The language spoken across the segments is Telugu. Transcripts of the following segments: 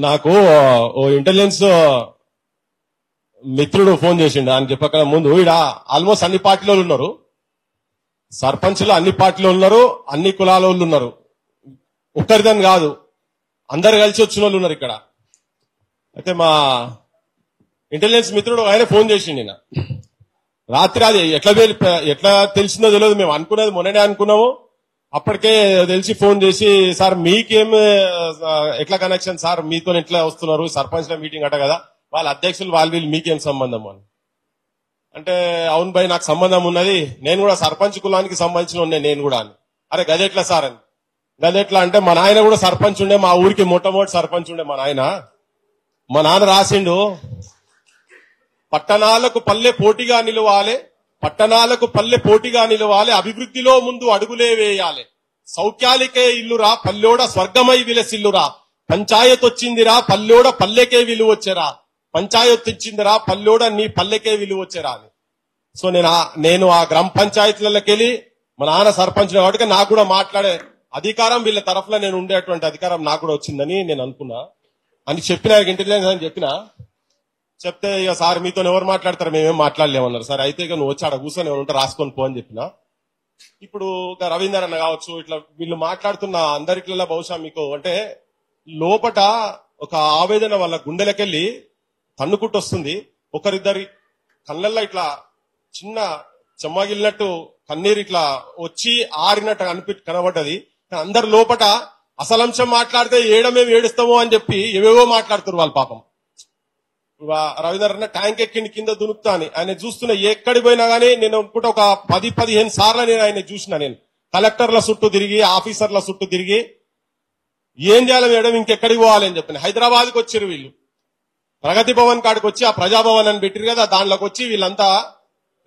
నాకు ఓ ఇంటెలిజెన్స్ మిత్రుడు ఫోన్ చేసిండు. ఆయన చెప్పక ముందు ఈడ ఆల్మోస్ట్ అన్ని పార్టీలో ఉన్నారు, సర్పంచ్లు అన్ని పార్టీలో ఉన్నారు, అన్ని కులాల వాళ్ళు ఉన్నారు, ఒక్కరిదని కాదు, అందరు కలిసి వచ్చిన వాళ్ళు ఉన్నారు ఇక్కడ. అయితే మా ఇంటెలిజెన్స్ మిత్రుడు ఆయన ఫోన్ చేసిండు. నిన్న రాత్రి అది ఎట్లా తెలిసిందో తెలియదు, మేము అనుకున్నది మొన్ననే అనుకున్నాము. అప్పటికే తెలిసి ఫోన్ చేసి, సార్ మీకేం ఎట్లా కనెక్షన్ సార్, మీతో ఎట్లా వస్తున్నారు, సర్పంచ్ల మీటింగ్ అట కదా, వాళ్ళ అధ్యక్షులు వీళ్ళు మీకేం సంబంధం అని అంటే, అవును భయ్ నాకు సంబంధం ఉన్నది, నేను కూడా సర్పంచ్ కులానికి సంబంధించిన ఉన్నాయి నేను కూడా అని. అరే గదెట్లా సార్ అని. గదెట్లా అంటే, మా నాయన కూడా సర్పంచ్ ఉండే, మా ఊరికి మొట్టమొదటి సర్పంచ్ ఉండే మా నాన్న రాసిండు, పట్టణాలకు పల్లె పోటీగా నిలవాలి, పట్టణాలకు పల్లె పోటీగా నిలవాలి, అభివృద్ధిలో ముందు అడుగులే వేయాలి, సౌఖ్యాలికే ఇల్లురా పల్లెోడ స్వర్గమై విలసిల్లురా, పంచాయత్ వచ్చిందిరా పల్లెోడ పల్లెకే విలువ వచ్చేరా, పంచాయత్ వచ్చిందిరా పల్లెోడ నీ పల్లెకే విలువ వచ్చేరా అని. సో నేను ఆ గ్రామ పంచాయతీలకి వెళ్ళి, మా నాన్న సర్పంచ్ కాబట్టి నాకు కూడా మాట్లాడే అధికారం వీళ్ళ తరఫున నేను ఉండేటువంటి అధికారం నాకు కూడా వచ్చిందని నేను అనుకున్నా అని చెప్పిన, ఇంటెలిజెన్స్ అని చెప్పిన. చెప్తే ఇక సార్ మీతో ఎవరు మాట్లాడతారు, మేమేం మాట్లాడలేమన్నారు. సరే అయితే ఇక నువ్వు వచ్చి ఆడ కూర్చొని ఎవరు ఉంటే రాసుకొని పో అని చెప్పిన. ఇప్పుడు రవీందర్ అన్న కావచ్చు, ఇట్లా వీళ్ళు మాట్లాడుతున్న అందరిట్లలో బహుశా మీకు అంటే లోపట ఒక ఆవేదన వాళ్ళ గుండెలకెళ్ళి తన్నుకుంటూ వస్తుంది. ఒకరిద్దరి కళ్ళల్లో ఇట్లా చిన్న చెమ్మగిలినట్టు కన్నీరు ఇట్లా వచ్చి ఆరినట్టు కనబడ్డది. అందరి లోపట అసలంశం మాట్లాడితే మేము ఏడుస్తామో అని చెప్పి ఏవేవో మాట్లాడుతున్నారు వాళ్ళు పాపం. రవీందర్ అన్న ట్యాంక్ ఎక్కిండి కింద దునుకుతా అని ఆయన చూస్తున్నా, ఎక్కడికి పోయినా గానీ నేను అనుకుంటే ఒక 10-15 సార్లు నేను ఆయన చూసిన. నేను కలెక్టర్ల చుట్టూ తిరిగి, ఆఫీసర్ల చుట్టూ తిరిగి ఏం చేయాలి మేడం, ఇంకెక్కడికి పోవాలి అని చెప్పిన. హైదరాబాద్కి వచ్చారు వీళ్ళు, ప్రగతి భవన్ కాడికి వచ్చి ఆ ప్రజాభవన్ అని పెట్టారు కదా, దాంట్లోకి వచ్చి వీళ్ళంతా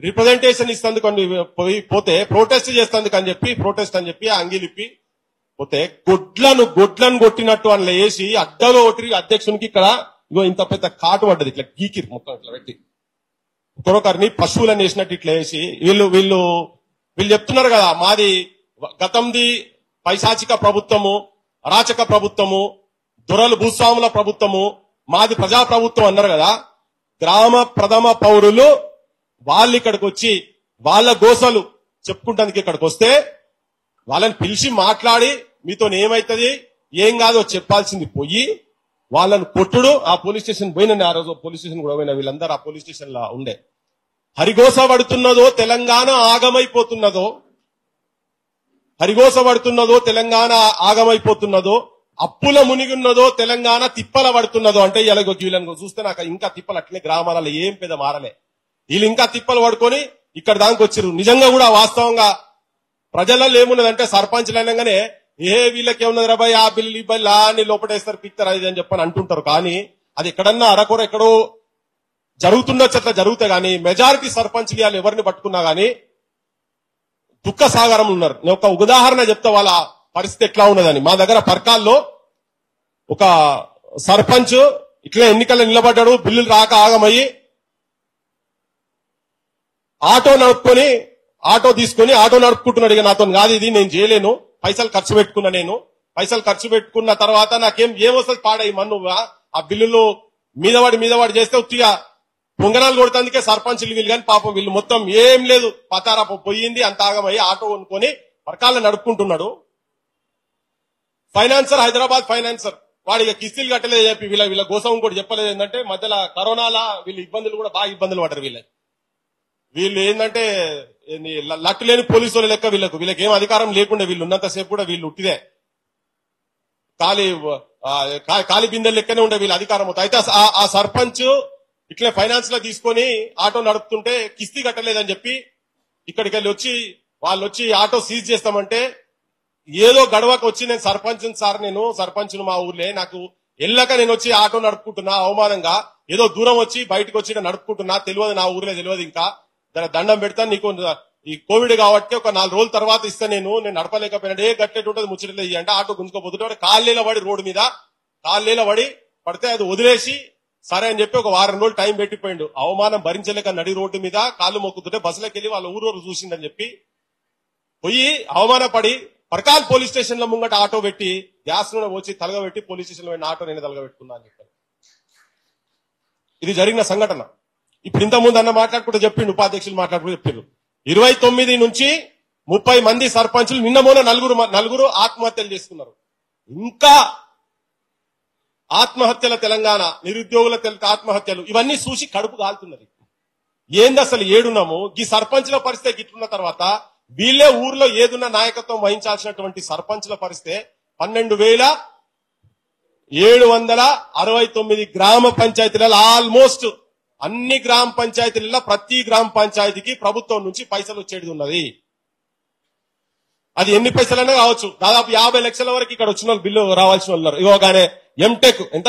రిప్రజెంటేషన్ ఇస్తందుకు పోతే ప్రొటెస్ట్ చేస్తందుకు అని చెప్పి ప్రొటెస్ట్ అని చెప్పి అంగిలిప్పి పోతే గొడ్లను కొట్టినట్టు అందులో వేసి అడ్డలో ఒకటి అధ్యక్షునికి ఇక్కడ ఇగో ఇంత పెద్ద కాటు పడ్డది, ఇట్లా గీకిరి మొత్తం ఇట్లా పెట్టి ఒకరొకరిని పశువులను వేసినట్టు ఇట్లా వేసి వీళ్ళు చెప్తున్నారు కదా, మాది గతంది పైశాచిక ప్రభుత్వము, అరాచక ప్రభుత్వము, దొరలు భూస్వాముల ప్రభుత్వము, మాది ప్రజా ప్రభుత్వం అన్నారు కదా. గ్రామ ప్రథమ పౌరులు వాళ్ళు ఇక్కడికి వచ్చి వాళ్ళ గోసలు చెప్పుకుంటానికి ఇక్కడికి వస్తే వాళ్ళని పిలిచి మాట్లాడి మీతో ఏమైతుంది ఏం కాదో చెప్పాల్సింది పోయి వాళ్ళని కొట్టుడు. ఆ పోలీస్ స్టేషన్ పోయిన, ఆ రోజు పోలీస్ స్టేషన్ కూడా పోయిన, వీళ్ళందరూ ఆ పోలీస్ స్టేషన్ లా ఉండే. హరిగోస పడుతున్నదో తెలంగాణ ఆగమైపోతున్నదో, హరిగోస పడుతున్నదో తెలంగాణ ఆగమైపోతున్నదో, అప్పుల మునిగున్నదో తెలంగాణ తిప్పల పడుతున్నదో. అంటే వీళ్ళని చూస్తే నాకు ఇంకా తిప్పలు అట్లే గ్రామాలలో ఏం పెద్ద మారలే, వీళ్ళు ఇంకా తిప్పలు పడుకొని ఇక్కడ దానికి వచ్చారు. నిజంగా కూడా వాస్తవంగా ప్రజలలో ఏమున్నదంటే సర్పంచ్లు అనగానే వీళ్ళకి ఏమున్నది రాబాయ్, ఆ బిల్లు ఈ బిల్లు అని లోపటేస్తారు, పిక్తారు అది అని చెప్పని అంటుంటారు. కానీ అది ఎక్కడన్నా అరకొర ఎక్కడో జరుగుతుండొచ్చు, అట్లా జరుగుతాయి. కానీ మెజారిటీ సర్పంచ్లు వాళ్ళు ఎవరిని పట్టుకున్నా గానీ దుఃఖ సాగరం ఉన్నారు. నేను ఒక ఉదాహరణ చెప్తా వాళ్ళ పరిస్థితి ఎట్లా ఉన్నదని. మా దగ్గర పర్కాల్లో ఒక సర్పంచ్ ఇట్లా ఎన్నికల్లో నిలబడ్డాడు, బిల్లులు రాక ఆగమయ్యి ఆటో నడుపుకొని ఆటో తీసుకుని ఆటో నడుపుకుంటున్నాడు. ఇక నాతో కాదు ఇది, నేను చేయలేను, పైసలు ఖర్చు పెట్టుకున్నా, నేను పైసలు ఖర్చు పెట్టుకున్న తర్వాత నాకేం ఏమొస్తుంది పాడయి మన్ను, ఆ బిల్లులు మీదవాడి చేస్తే ఉత్తిగా పొంగనాలు కొడుతందుకే సర్పంచ్లు వీళ్ళు. కానీ పాపం వీళ్ళు మొత్తం ఏం లేదు, పతారా పోయింది, అంత ఆగమయ్యి ఆటో కొనుక్కొని పరకాలను నడుపుకుంటున్నాడు. ఫైనాన్సర్, హైదరాబాద్ ఫైనాన్సర్, వాడు ఇక కిస్తీలు కట్టలేదు చెప్పి వీళ్ళ గోసం కూడా చెప్పలేదు. ఏంటంటే మధ్యలో కరోనాలా వీళ్ళు ఇబ్బందులు కూడా బాగా ఇబ్బందులు పడ్డారు. వీళ్ళు ఏంటంటే లట్టు లేని పోలీసు వాళ్ళ లెక్క, వీళ్ళకి ఏం అధికారం లేకుండా వీళ్ళు ఉన్నంతసేపు కూడా వీళ్ళు ఉట్టిదే ఖాళీ బిందెల లెక్కనే ఉండే వీళ్ళ అధికారం అవుతుంది. అయితే ఆ సర్పంచ్ ఇట్లే ఫైనాన్స్ లో తీసుకొని ఆటో నడుపుతుంటే కిస్తీ కట్టలేదని చెప్పి ఇక్కడికి వెళ్ళి వచ్చి వాళ్ళు వచ్చి ఆటో సీజ్ చేస్తామంటే, ఏదో గడవకు వచ్చి నేను సర్పంచ్ సార్, నేను సర్పంచ్ను మా ఊర్లే, నాకు ఎల్లక నేను వచ్చి ఆటో నడుపుకుంటున్నా అవమానంగా, ఏదో దూరం వచ్చి బయటకు వచ్చి నడుపుకుంటున్నా, తెలియదు నా ఊర్లే తెలియదు, ఇంకా దండం పెడతాను నీకు, ఈ కోవిడ్ కాబట్టి ఒక 4 రోజుల తర్వాత ఇస్తా, నేను నడపలేకపోయినా గట్టెట్టు ఉంటుంది ముచ్చట్లేదు అంటే ఆటో గుంజుకోపోతుంటే కాళ్ళేలా పడి రోడ్డు మీద కాళ్ళేలా పడితే అది వదిలేసి సరే అని చెప్పి ఒక 1 వారం రోజులు టైం పెట్టిపోయిండు. అవమానం భరించలేక నడి రోడ్డు మీద కాళ్ళు మొక్కుతుంటే బస్సులోకి వెళ్ళి వాళ్ళ ఊరు చూసిందని చెప్పి పోయి అవమానపడి పరకాల్ పోలీస్ స్టేషన్ లో ముంగట ఆటో పెట్టి గ్యాస్ నూనె వచ్చి తలగబెట్టి పోలీస్ స్టేషన్ లో ఆటో నేను తలగబెట్టుకున్నా అని చెప్పాను. ఇది జరిగిన సంఘటన. ఇప్పుడు ఇంతకుముందు అన్న మాట్లాడుకుంటూ చెప్పిండు, ఉపాధ్యక్షులు మాట్లాడుకుంటూ చెప్పిండు 29 నుంచి 30 మంది సర్పంచులు నిన్న మొన్న నలుగురు ఆత్మహత్యలు చేసుకున్నారు. ఇంకా ఆత్మహత్యల తెలంగాణ, నిరుద్యోగుల ఆత్మహత్యలు ఇవన్నీ చూసి కడుపు కాలుతున్నది. ఏంది అసలు ఏడున్నాము? ఈ సర్పంచుల పరిస్థితి ఇట్లున్న తర్వాత వీళ్ళే ఊర్లో ఏదున్న నాయకత్వం వహించాల్సినటువంటి సర్పంచుల పరిస్థితి 12,769 గ్రామ పంచాయతీలలో ఆల్మోస్ట్ అన్ని గ్రామ పంచాయతీలలో ప్రతి గ్రామ పంచాయతీకి ప్రభుత్వం నుంచి పైసలు వచ్చేది ఉన్నది. అది ఎన్ని పైసలైనా కావచ్చు. దాదాపు 50 లక్షల వరకు ఇక్కడ వచ్చిన వాళ్ళు బిల్లు రావాల్సిన వాళ్ళు ఇవ్వగానే ఎంటెక్ ఎంత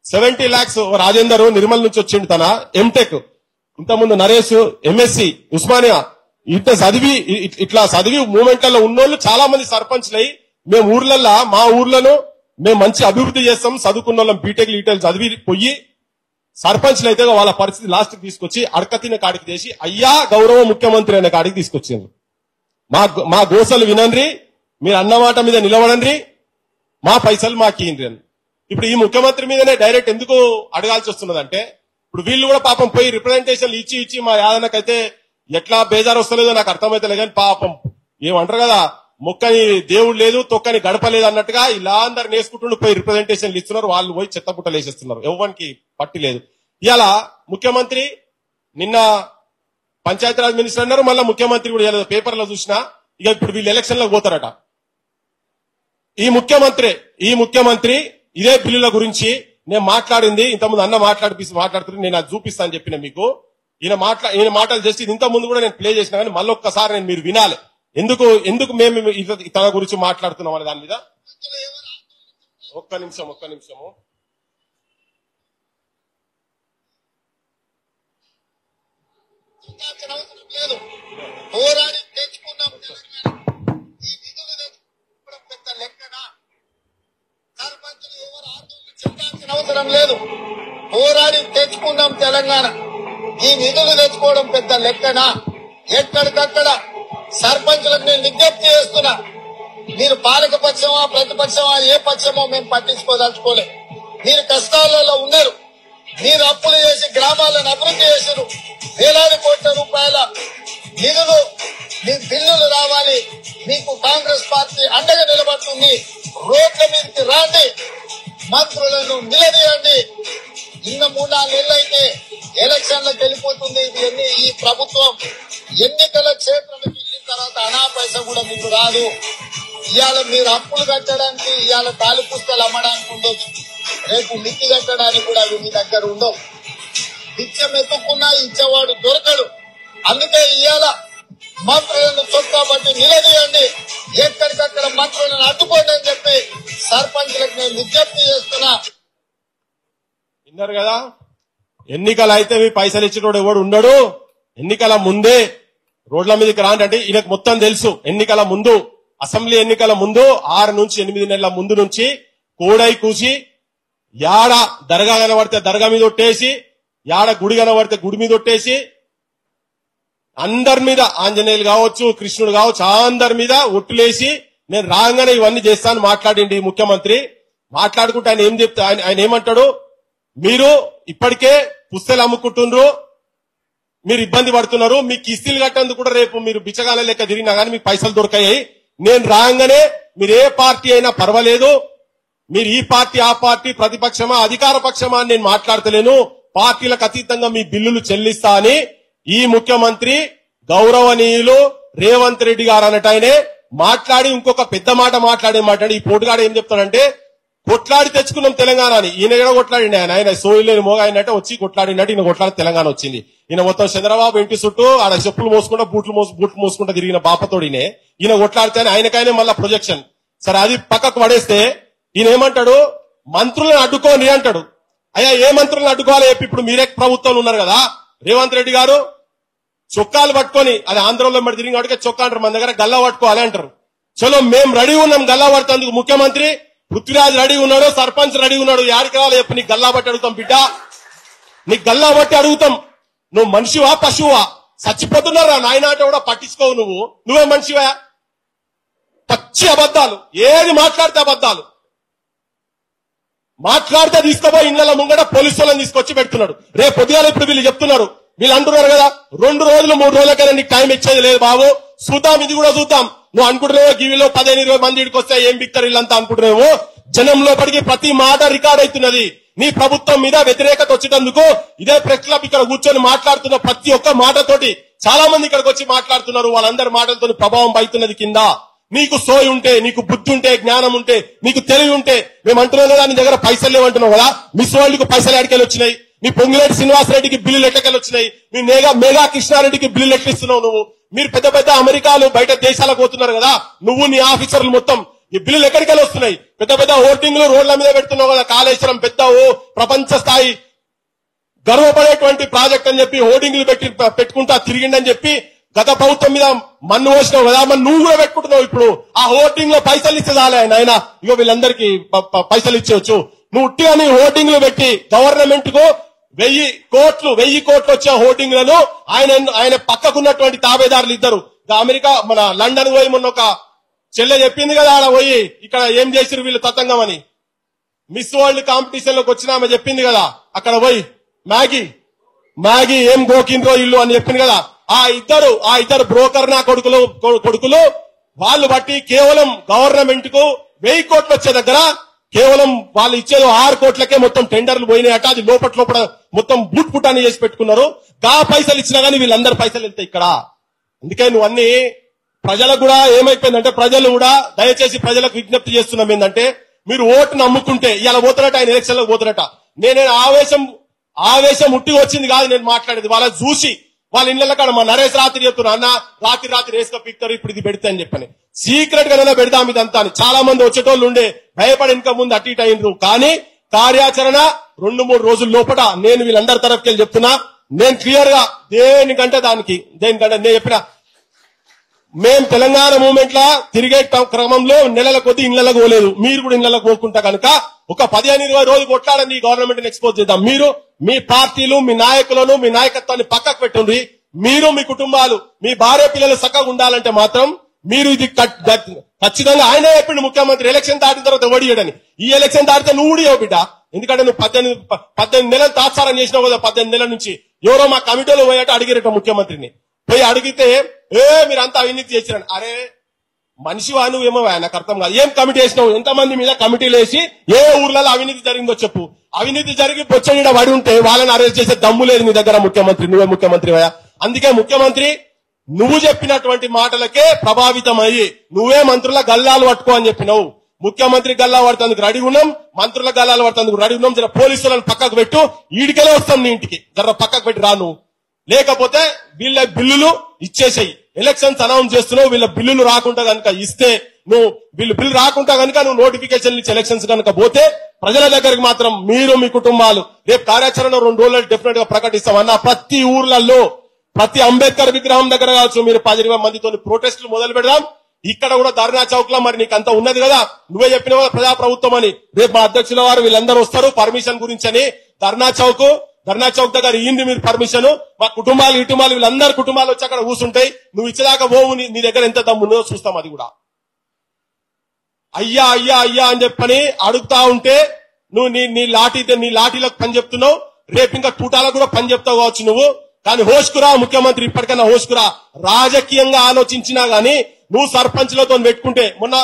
70 lakhs రాజేందర్ నిర్మల్ నుంచి వచ్చిండు తన ఎంటెక్. ఇంతకుముందు నరేష్ ఎంఎస్సి ఉస్మానియా ఇట్లా చదివి మూమెంట్లలో ఉన్నోళ్ళు చాలా మంది సర్పంచ్లై మేము ఊర్లల్లో మా ఊర్లను మేము మంచి అభివృద్ధి చేస్తాం చదువుకున్న వాళ్ళం బీటెక్ లీటెల్ చదివి పోయి సర్పంచ్లు అయితే వాళ్ళ పరిస్థితి లాస్ట్ కి తీసుకొచ్చి అడకతిన కాడికి చేసి అయ్యా గౌరవ ముఖ్యమంత్రి అనే కాడికి తీసుకొచ్చిండ్రు. మా గోసలు వినండ్రి, మీరు అన్నమాట మీద నిలబడండి, మా పైసలు మాకు ఇయ్యండి అని. ఇప్పుడు ఈ ముఖ్యమంత్రి మీదనే డైరెక్ట్ ఎందుకు అడగాల్సి వస్తున్నదంటే ఇప్పుడు వీళ్ళు కూడా పాపం పోయి రిప్రజెంటేషన్లు ఇచ్చి మా యాదనకైతే ఎట్లా బేజారు వస్తలేదో నాకు అర్థమైతే కానీ పాపం ఏమంటారు కదా మొక్కని దేవుడు లేదు తొక్కని గడపలేదు అన్నట్టుగా ఇలా అందరు నేర్చుకుంటుండి పోయి రిప్రజెంటేషన్లు ఇస్తున్నారు. వాళ్ళు పోయి చెత్తపుట్టలు వేసేస్తున్నారు, ఎవరికి పట్టి లేదు. ఇలా ముఖ్యమంత్రి నిన్న పంచాయతీరాజ్ మినిస్టర్ అన్నారు, మళ్ళీ ముఖ్యమంత్రి కూడా పేపర్లో చూసినా ఇక ఇప్పుడు వీళ్ళు ఎలక్షన్ లో పోతారట. ఈ ముఖ్యమంత్రి ఇదే బిల్లుల గురించి నేను మాట్లాడింది ఇంతకుముందు అన్న మాట్లాడుతున్నారు, నేను అది చూపిస్తాను చెప్పిన మీకు. ఈయన మాటలు జస్ట్ ఇంత ముందు కూడా నేను ప్లే చేసినా కానీ మళ్ళీ ఒక్కసారి నేను మీరు వినాలి ఎందుకు మేము తన గురించి మాట్లాడుతున్నాం అనే దాని మీద. ఒక్క నిమిషము పోరాడి తెచ్చుకున్నాం ఈ నిధులు తెచ్చుకోవడం పెద్ద లెక్కన. సర్పంచులు ఎవరు ఆందోళన చెందాల్సిన అవసరం లేదు. పోరాడి తెచ్చుకున్నాం తెలంగాణ. ఈ నిధులు తెచ్చుకోవడం పెద్ద లెక్కన. ఎక్కడికక్కడ సర్పంచులకు నేను విజ్ఞప్తి చేస్తున్నా, మీరు పాలక పక్షమా ప్రతిపక్షమా ఏ పక్షమో మేము పట్టించుకోదలుచుకోలే. మీరు కష్టాలలో ఉన్నారు, మీరు అప్పులు చేసి గ్రామాలను అభివృద్ధి చేశారు. వేలాది కోట్ల రూపాయల నిధులు మీ బిల్లులు రావాలి. మీకు కాంగ్రెస్ పార్టీ అండగా నిలబడుతుంది. రోడ్ల మీదకి రాండి, మంత్రులను నిలదీయండి. ఇంకా 3-4 నెలలు అయితే ఎలక్షన్లకు వెళ్ళిపోతుంది. ఇవన్నీ ఈ ప్రభుత్వం ఎన్నికల క్షేత్రాలకు వెళ్ళిన తర్వాత అనా పైసా కూడా మీకు రాదు. ఇవాళ మీరు అప్పులు కట్టడానికి, ఇవాళ తాలి పుస్తకాలు అమ్మడానికి ఉండొచ్చు, రేపు మిత్తి కట్టడానికి కూడా అవి మీ దగ్గర ఉండవు. బిచ్చం ఎత్తుకున్నా ఇచ్చేవాడు దొరకడు. అందుకే ఇవాళ మంత్రులను చొక్కా బట్టి నిలదీయండి, ఎక్కడికక్కడ మంత్రులను అడ్డుకోండి అని చెప్పి సర్పంచ్లకు నేను విజ్ఞప్తి చేస్తున్నా. విన్నారు కదా, ఎన్నికలు అయితే మీ పైసలు ఇచ్చినోడు ఎవడు ఉండడు. ఎన్నికల ముందే రోడ్ల మీదకి రాండి అంటే ఈయనకు మొత్తం తెలుసు. ఎన్నికల ముందు, అసెంబ్లీ ఎన్నికల ముందు 6 నుంచి 8 నెలల ముందు నుంచి కోడై కూసి యాడ దర్గా కనబడితే దర్గా మీద ఒట్టేసి, యాడ గుడి కనబడితే గుడి మీద ఒట్టేసి, అందరి మీద ఆంజనేయులు కావచ్చు కృష్ణుడు కావచ్చు అందరి మీద ఒట్టులేసి నేను రాగానే ఇవన్నీ చేస్తాను మాట్లాడింది ముఖ్యమంత్రి. మాట్లాడుకుంటే ఆయన ఏం చెప్తా, ఆయన ఏమంటాడు, మీరు ఇప్పటికే పుస్తలు అమ్ముకుంటున్నారు, మీరు ఇబ్బంది పడుతున్నారు, మీ కిస్తీలు కట్టేందుకు కూడా రేపు మీరు బిచ్చగాల లెక్క తిరిగినా కానీ మీకు పైసలు దొరకాయి. నేను రాగానే మీరు ఏ పార్టీ అయినా పర్వాలేదు, మీరు ఈ పార్టీ ఆ పార్టీ ప్రతిపక్షమా అధికార పక్షమా అని నేను మాట్లాడతలేను, పార్టీలకు అతీతంగా మీ బిల్లులు చెల్లిస్తా అని ఈ ముఖ్యమంత్రి గౌరవనీయులు రేవంత్ రెడ్డి గారు అన్నటైనే మాట్లాడి ఇంకొక పెద్ద మాట మాట్లాడి ఈ పోటుగాడు ఏం చెప్తాడంటే కొట్లాడి తెచ్చుకున్నాం తెలంగాణ అని. ఈయన కూడా కొట్లాడిండి, ఆయన సోయిలేని మోగ అయినట్టే వచ్చి కొట్లాడినట్టు ఈయన కొట్లాడి తెలంగాణ వచ్చింది. ఈయన మొత్తం చంద్రబాబు ఇంటి చుట్టూ ఆడ చెప్పులు మోసుకుంటా బూట్లు మోసుకుంటా తిరిగిన బాపతోడినే ఈయన కొట్లాడితే ఆయనకైనా మళ్ళా ప్రొజెక్షన్. సరే అది పక్కకు పడేస్తే ఈయన ఏమంటాడు, మంత్రులను అడ్డుకోని అంటాడు. అయ్యా ఏ మంత్రులను అడ్డుకోవాలి? ఇప్పుడు మీరే ప్రభుత్వంలో ఉన్నారు కదా, రేవంత్ రెడ్డి గారు చొక్కాలు పట్టుకొని, అది ఆంధ్రలో మరి తిరిగి వాటికే చొక్కా అంటారు, మన దగ్గర గల్లా పట్టుకోవాలి అంటారు. చలో మేము రెడీ ఉన్నాం గల్లా పడుతుంది. ముఖ్యమంత్రి పృథ్వీరాజ్ రెడీ ఉన్నాడు, సర్పంచ్ రెడీ ఉన్నాడు. యాడికి రావాలి చెప్పు, నీకు గల్లా బట్టి అడుగుతాం బిడ్డ, నీకు గల్లా బట్టి అడుగుతాం. నువ్వు మనిషివా పశువా? చచ్చిపోతున్నారా నాయన అంటే కూడా పట్టించుకోవు. నువ్వే మనిషివా? పచ్చి అబద్ధాలు, ఏది మాట్లాడితే అబద్ధాలు మాట్లాడితే తీసుకుపోయి ఇళ్ల ముంగట పోలీసు వాళ్ళని తీసుకొచ్చి పెడుతున్నాడు. రేపు పొద్దుగాల ఇప్పుడు వీళ్ళు చెప్తున్నారు, వీళ్ళు అంటున్నారు కదా 2 రోజులు 3 రోజులకైనా నీకు టైం ఇచ్చేది లేదు బాబు, చూద్దాం ఇది కూడా చూద్దాం. నువ్వు అనుకుంటున్నావో గివిలో 15-20 మంది ఇడికి వస్తే ఏం బిక్తారు వీళ్ళంతా అనుకుంటున్నావో. జనం లోపలికి ప్రతి మాట రికార్డ్ అవుతున్నది. నీ ప్రభుత్వం మీద వ్యతిరేకత వచ్చేటందుకు ఇదే ప్రెస్ క్లబ్ ఇక్కడ కూర్చొని మాట్లాడుతున్న ప్రతి ఒక్క మాటతోటి చాలా మంది ఇక్కడికి వచ్చి మాట్లాడుతున్నారు. వాళ్ళందరి మాటలతో ప్రభావం పడుతున్నది కింద. నీకు సోయి ఉంటే, నీకు బుద్ధి ఉంటే, జ్ఞానం ఉంటే, నీకు తెలివి ఉంటే, మేము అంటున్నాం కదా నీ దగ్గర పైసలు లేవంటున్నావు కదా, మిస్ వరల్డ్ కు పైసలు ఎక్కడికెళ్ళి వచ్చినాయి, నీ పొంగులేటి శ్రీనివాసరెడ్డికి బిల్లులు ఎక్కడికెళ్ళి వచ్చినాయి, నీ మేఘా కృష్ణారెడ్డికి బిల్లులు ఎట్లా ఇస్తున్నావు నువ్వు, మీరు పెద్ద పెద్ద అమెరికాలు బయట దేశాలకు పోతున్నారు కదా, నువ్వు నీ ఆఫీసర్లు మొత్తం ఈ బిల్లులు ఎక్కడికెళ్ళి వస్తున్నాయి, పెద్ద పెద్ద హోర్డింగ్లు రోడ్ల మీద పెడుతున్నావు కదా, కాళేశ్వరం పెద్ద ప్రపంచ స్థాయి గర్వపడేటువంటి ప్రాజెక్ట్ అని చెప్పి హోర్డింగ్లు పెట్టుకుంటా తిరిగిండని చెప్పి గత ప్రభుత్వం మీద మన్ను పోసినావు కదా, మరి నువ్వు కూడా పెట్టుకుంటున్నావు. ఇప్పుడు ఆ హోర్డింగ్ లో పైసలు ఇస్తే చాలే ఆయన ఇగో వీళ్ళందరికీ పైసలు ఇచ్చేవచ్చు. నువ్వు ఉట్టిగా నీ హోర్డింగ్లు పెట్టి గవర్నమెంట్ కు 1000 కోట్లు వచ్చే హోర్డింగ్లను ఆయన పక్కకున్నటువంటి తాబేదారులు ఇద్దరు అమెరికా మన లండన్ పోయి మొన్న ఒక చెల్లె చెప్పింది కదా, ఆడ పోయి ఇక్కడ ఏం చేసిరు వీళ్ళు తతంగం అని, మిస్ వరల్డ్ కాంపిటీషన్ లోకి వచ్చిన ఆమె చెప్పింది కదా, అక్కడ పోయి మ్యాగీ ఏం గోకిండ్రో ఇల్లు అని చెప్పింది కదా. ఆ ఇద్దరు బ్రోకర్ నా కొడుకులు వాళ్ళు బట్టి కేవలం గవర్నమెంట్ కు 1000 కోట్లు వచ్చే దగ్గర కేవలం వాళ్ళు ఇచ్చేది 6 కోట్లకే మొత్తం టెండర్లు పోయినాయట. అది లోపల మొత్తం బూట్ అని చేసి పెట్టుకున్నారు. గా పైసలు ఇచ్చినా గానీ వీళ్ళందరూ పైసలు వెళ్తాయి ఇక్కడ. అందుకే నువ్వు అన్ని ప్రజలకు కూడా ఏమైపోయిందంటే, ప్రజలు కూడా దయచేసి ప్రజలకు విజ్ఞప్తి చేస్తున్నాం ఏంటంటే, మీరు ఓటు నమ్ముకుంటే ఇవాళ పోతున్నట్టు ఆయన ఎలక్షన్ లో పోతున్నట్ట. నేను ఆవేశం ఉట్టిగా వచ్చింది కాదు నేను మాట్లాడేది, వాళ్ళ చూసి వాళ్ళ ఇళ్ల కాడ మా నరేష్ రాత్రి చెప్తున్నా అన్న రాత్రి రేసుగా పిక్తారు ఇప్పుడు ఇది పెడితే అని చెప్పని సీక్రెట్ గానే పెడదాం ఇదంతా అని. చాలా మంది వచ్చేటోళ్ళు ఉండే భయపడి ఇంకా ముందు అటు ఇటు అయినరు. కానీ కార్యాచరణ 2-3 రోజుల లోపల నేను వీళ్ళందరి తరఫుకెళ్ళి చెప్తున్నా, నేను క్లియర్ గా దేనికంటే నేను చెప్పిన మేం తెలంగాణ మూవ్మెంట్ లా తిరిగే క్రమంలో నెలల కొద్ది ఇళ్లకు పోలేదు, మీరు కూడా ఇళ్లకు పోకుంటా కనుక ఒక 15-20 రోజులు కొట్లాడని గవర్నమెంట్ ఎక్స్పోజ్ చేద్దాం. మీరు మీ పార్టీలు మీ నాయకులను మీ నాయకత్వాన్ని పక్కకు పెట్టుండ్రి. మీరు మీ కుటుంబాలు మీ భార్య పిల్లలు చక్కగా ఉండాలంటే మాత్రం మీరు ఇది ఖచ్చితంగా ఆయనే చెప్పిండు ముఖ్యమంత్రి ఎలక్షన్ దాటిన తర్వాత ఓడియడని. ఈ ఎలక్షన్ దాటితే నువ్వు ఊడియో బిడ్డ, ఎందుకంటే నువ్వు 18 నెలలు తాత్సారం చేసినావు కదా. 18 నెలల నుంచి ఎవరో మా కమిటీలో పోయాట అడిగిరట ముఖ్యమంత్రిని. పోయి అడిగితే మీరంతా అవినీతి చేసిరని. అరే మనిషి నువ్వేమో నాకు అర్థం కాదు, ఏం కమిటీ వేసినావు, ఎంతమంది మీద కమిటీలు వేసి ఏ ఊర్లలో అవినీతి జరిగిందో చెప్పు. అవినీతి జరిగి బొచ్చనీడ పడి ఉంటే వాళ్ళని అరెస్ట్ చేసే దమ్ము లేదు నీ దగ్గర ముఖ్యమంత్రి, నువ్వే ముఖ్యమంత్రి. అందుకే ముఖ్యమంత్రి నువ్వు చెప్పినటువంటి మాటలకే ప్రభావితమయ్యి నువ్వే మంత్రుల గల్లాలు పట్టుకో అని చెప్పినావు. ముఖ్యమంత్రి గల్లా పడుతందుకు రెడీ ఉన్నాం, మంత్రుల గల్లాలు పడుతందుకు రెడీ ఉన్నాం. జర పోలీసులను పక్కకు పెట్టు, ఈడికెళ్ళే వస్తాం నీ ఇంటికి, జర పక్కకు పెట్టి రాను. లేకపోతే వీళ్ళ బిల్లులు ఇచ్చేసేయి. ఎలక్షన్స్ అనౌన్స్ చేస్తున్నావు, వీళ్ళ బిల్లులు రాకుండా కనుక ఇస్తే నువ్వు బిల్లు రాకుండా కనుక నువ్వు నోటిఫికేషన్ ఇచ్చి ఎలక్షన్స్ కనుక పోతే ప్రజల దగ్గరికి మాత్రం మీరు మీ కుటుంబాలు రేపు కార్యాచరణ 2 రోజులు డెఫినెట్ గా ప్రకటిస్తాం అన్న. ప్రతి ఊర్లలో ప్రతి అంబేద్కర్ విగ్రహం దగ్గర కావచ్చు మీరు 10-20 మందితో ప్రొటెస్టులు మొదలు పెడదాం. ఇక్కడ కూడా ధర్నా చౌక్ లో మరి నీకు అంత ఉన్నది కదా, నువ్వే చెప్పిన ప్రజాప్రభుత్వం అని. రేపు మా అధ్యక్షుల వారు వీళ్ళందరూ వస్తారు పర్మిషన్ గురించి అని. ధర్నా చౌక్ దగ్గర ఇయ్యింది మీరు పర్మిషన్. మా కుటుంబాలు వీళ్ళందరి కుటుంబాలు వచ్చి అక్కడ కూర్చుంటాయి. నువ్వు ఇచ్చేదాకా పోవు, నీ దగ్గర ఎంత దమ్ముందో చూస్తాం. అది కూడా అయ్యా అని చెప్పని అడుగుతా ఉంటే నువ్వు నీ లాఠీలకు పని చెప్తున్నావు. రేపు ఇంకా తూటాలకు కూడా పని చెప్తావు కావచ్చు నువ్వు. కానీ హోష్కురా ముఖ్యమంత్రి, ఇప్పటికైనా హోష్కురా. రాజకీయంగా ఆలోచించినా గానీ నువ్వు సర్పంచ్లతో పెట్టుకుంటే, మొన్న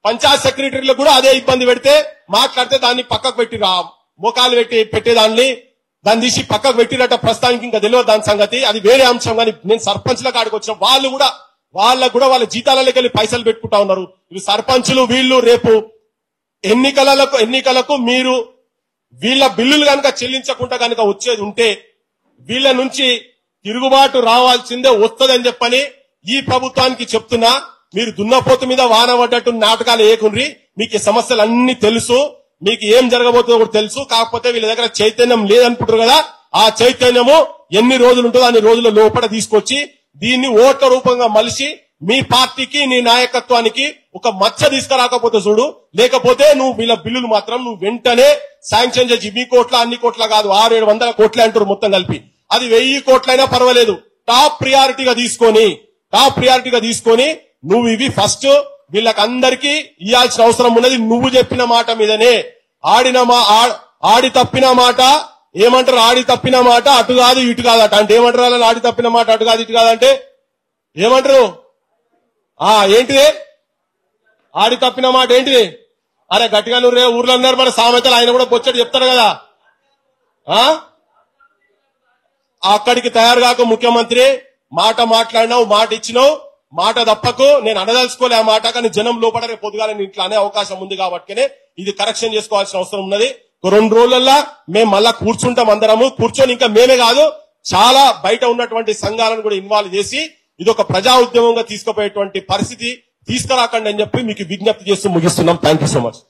పంచాయత్ సెక్రటరీలకు కూడా అదే ఇబ్బంది పెడితే మాట్లాడితే దాన్ని పక్కకు పెట్టి మోకాలు పెట్టేదాన్ని దాన్ని తీసి పక్కకు పెట్టినట్ట. ప్రస్తుతానికి ఇంకా తెలియదు దాని సంగతి, అది వేరే అంశం. కానీ నేను సర్పంచ్ల కాడికి వచ్చిన వాళ్ళకు కూడా వాళ్ళ జీతాలకి వెళ్ళి పైసలు పెట్టుకుంటా ఉన్నారు. ఇవి సర్పంచులు వీళ్ళు రేపు ఎన్నికలకు మీరు వీళ్ళ బిల్లులు కనుక చెల్లించకుండా కనుక వచ్చేది ఉంటే వీళ్ళ నుంచి తిరుగుబాటు రావాల్సిందే వస్తుందని చెప్పని ఈ ప్రభుత్వానికి చెప్తున్నా. మీరు దున్నపోతు మీద వాన పడ్డట్టు నాటకాలు వేయకుండ్రి. మీకు ఈ సమస్యలు అన్ని తెలుసు, మీకు ఏం జరగబోతుందో కూడా తెలుసు. కాకపోతే వీళ్ళ దగ్గర చైతన్యం లేదనుకుంటారు కదా, ఆ చైతన్యము ఎన్ని రోజులు ఉంటుందో అన్ని రోజుల లోపల తీసుకొచ్చి దీన్ని ఓట్ల రూపంగా మలిసి మీ పార్టీకి నీ నాయకత్వానికి ఒక మచ్చ తీసుకురాకపోతే చూడు. లేకపోతే నువ్వు వీళ్ళ బిల్లులు మాత్రం నువ్వు వెంటనే శాంక్షన్ చేసి మీ కోట్ల అన్ని కోట్ల కాదు 600-700 కోట్లే అంటారు మొత్తం కలిపి. అది 1000 కోట్లైనా పర్వాలేదు. టాప్ ప్రియారిటీగా తీసుకొని నువ్వు ఇవి ఫస్ట్ వీళ్ళకందరికీ ఇయ్యాల్సిన అవసరం ఉన్నది నువ్వు చెప్పిన మాట మీదనే. ఆడి తప్పిన మాట ఏమంటారు? ఆడి తప్పిన మాట అటు కాదు ఇటు కాదట అంటే ఏమంటారు? అలా ఆడి తప్పిన మాట అటు కాదు ఇటు కాదంటే ఏమంటారు? ఏంటిది ఆడి తప్పిన మాట ఏంటిది? అరే గట్టిగా నువ్వు ఊర్లో అన్నారు మన సామెతలు ఆయన కూడా బొచ్చటి చెప్తారు కదా. అక్కడికి తయారు కాక ముఖ్యమంత్రి మాట మాట్లాడినావు, మాట ఇచ్చినావు, మాట తప్పకు. నేను అనదలుచుకోలే ఆ మాట, కానీ జనం లోపల రేపు పొద్దుగాల ఇంట్లో అనే అవకాశం ఉంది కాబట్టి ఇది కరెక్షన్ చేసుకోవాల్సిన అవసరం ఉన్నది. 2 రోజులల్లా మేము మళ్ళా కూర్చుంటాం, అందరము కూర్చొని ఇంకా మేమే కాదు చాలా బయట ఉన్నటువంటి సంఘాలను కూడా ఇన్వాల్వ్ చేసి ఇది ఒక ప్రజా ఉద్యమంగా తీసుకుపోయేటువంటి పరిస్థితి తీసుకురాకండి అని చెప్పి మీకు విజ్ఞప్తి చేస్తూ ముగిస్తున్నాం. Thank you so much.